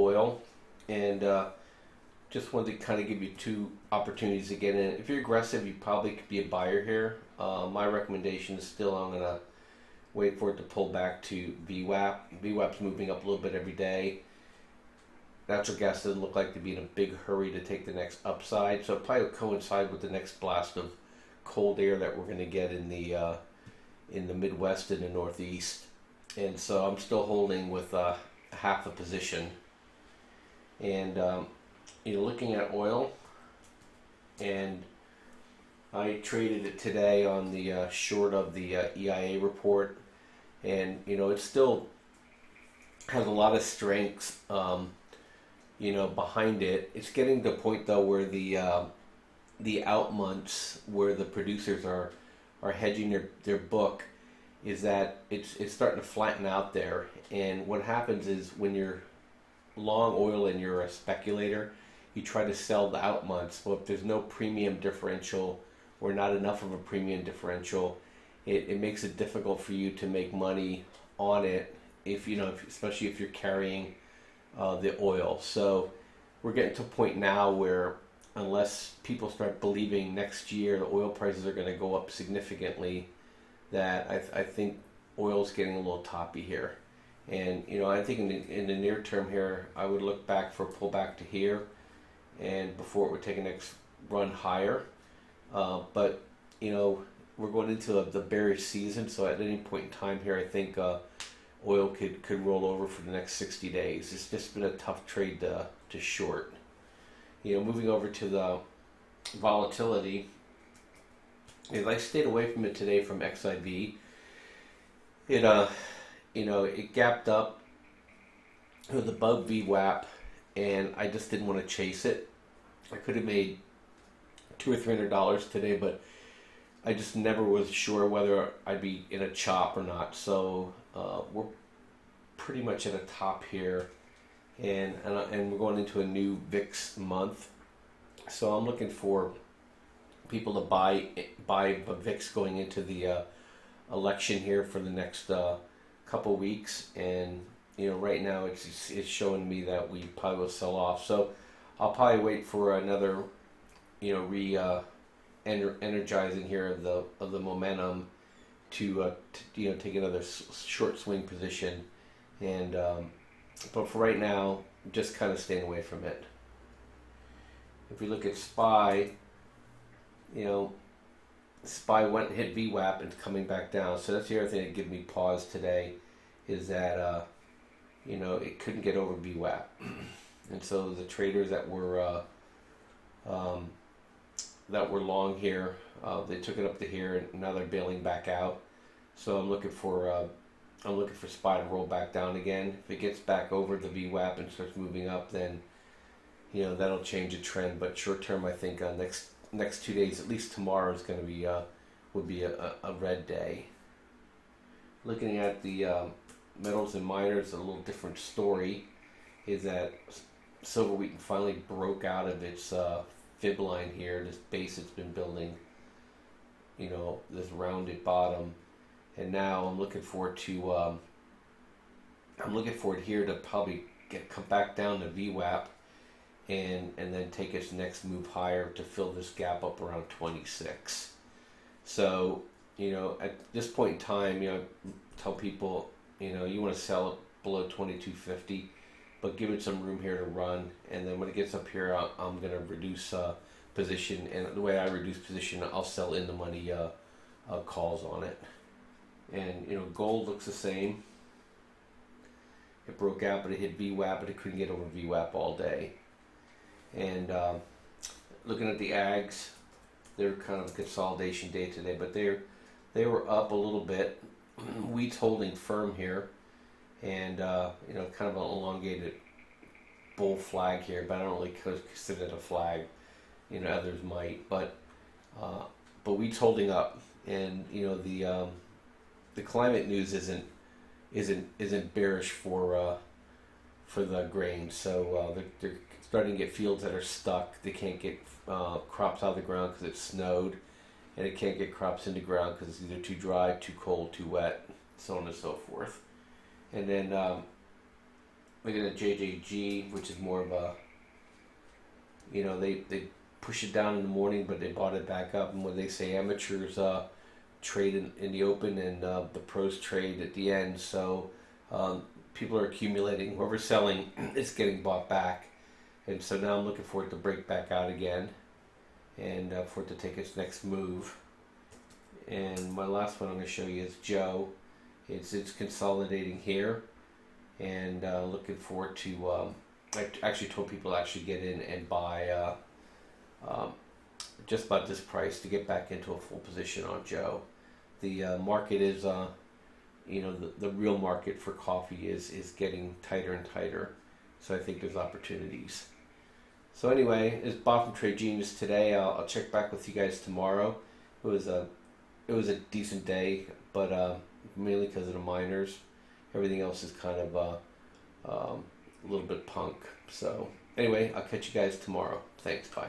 oil, and just wanted to kind of give you two opportunities to get in. If you're aggressive, you probably could be a buyer here. My recommendation is still I'm gonna wait for it to pull back to VWAP. VWAP's moving up a little bit every day. Natural gas doesn't look like to be in a big hurry to take the next upside, so it probably will coincide with the next blast of cold air that we're going to get in the Midwest and the Northeast. And so I'm still holding with half a position. And looking at oil, and I traded it today on the short of the EIA report, and it still has a lot of strengths. Behind it. It's getting to the point though where the out months where the producers are hedging their book is that it's starting to flatten out there. And what happens is when you're long oil and you're a speculator, you try to sell the out months. Well, if there's no premium differential or not enough of a premium differential, it makes it difficult for you to make money on it especially if you're carrying the oil. So we're getting to a point now where unless people start believing next year the oil prices are going to go up significantly, that I think oil's getting a little toppy here. And I think in the near term here, I would look back for a pullback to here, and before it would take a next run higher. But we're going into the bearish season, so at any point in time here, I think oil could roll over for the next 60 days. It's just been a tough trade to short. Moving over to the volatility, I stayed away from it today from XIV. It gapped up. It was above VWAP, and I just didn't want to chase it. I could have made $200 or $300 today, but I just never was sure whether I'd be in a chop or not. So we're pretty much at a top here, and we're going into a new VIX month. So I'm looking for people to buy the VIX going into the election here for the next couple weeks. And right now it's showing me that we probably will sell off. So I'll probably wait for another energizing here of the momentum to take another short swing position, and but for right now, just kind of staying away from it. If we look at SPY, SPY went and hit VWAP and coming back down. So that's the other thing that gave me pause today, is that it couldn't get over VWAP, and so the traders that were long here, they took it up to here, and now they're bailing back out. So I'm looking for SPY to roll back down again. If it gets back over the VWAP and starts moving up, then that'll change the trend. But short term, I think next 2 days, at least tomorrow, is going to be would be a red day. Looking at the metals and miners, a little different story is that silver wheat finally broke out of its fib line here, this base it's been building, this rounded bottom, and now I'm looking forward here to probably come back down to VWAP and then take its next move higher to fill this gap up around 26. So at this point in time, tell people you want to sell it below 2250, but give it some room here to run, and then when it gets up here, I'm going to reduce position, and the way I reduce position, I'll sell in the money calls on it. And gold looks the same. It broke out, but it hit VWAP, but it couldn't get over VWAP all day. And looking at the ags, they're kind of a consolidation day today, but they were up a little bit. Wheat's holding firm here, and kind of an elongated bull flag here, but I don't really consider it a flag. Others might, but wheat's holding up, and the climate news isn't bearish for the grain. So they're starting to get fields that are stuck. They can't get crops out of the ground because it snowed, and it can't get crops in the ground because it's either too dry, too cold, too wet, so on and so forth. And then Looking at JJG, which is more of a, they push it down in the morning, but they bought it back up. And when they say amateurs trade in the open and the pros trade at the end, so people are accumulating. Whoever's selling is getting bought back, and so now I'm looking for it to break back out again, and for it to take its next move. And my last one I'm going to show you is Joe. It's consolidating here, and looking forward to. I actually told people to actually get in and buy just about this price to get back into a full position on Joe. The market is, the real market for coffee is getting tighter and tighter. So I think there's opportunities. So anyway, it's Bob from Trade Genius today. I'll check back with you guys tomorrow. It was a decent day, but mainly because of the miners. Everything else is kind of a little bit punk. So anyway, I'll catch you guys tomorrow. Thanks. Bye.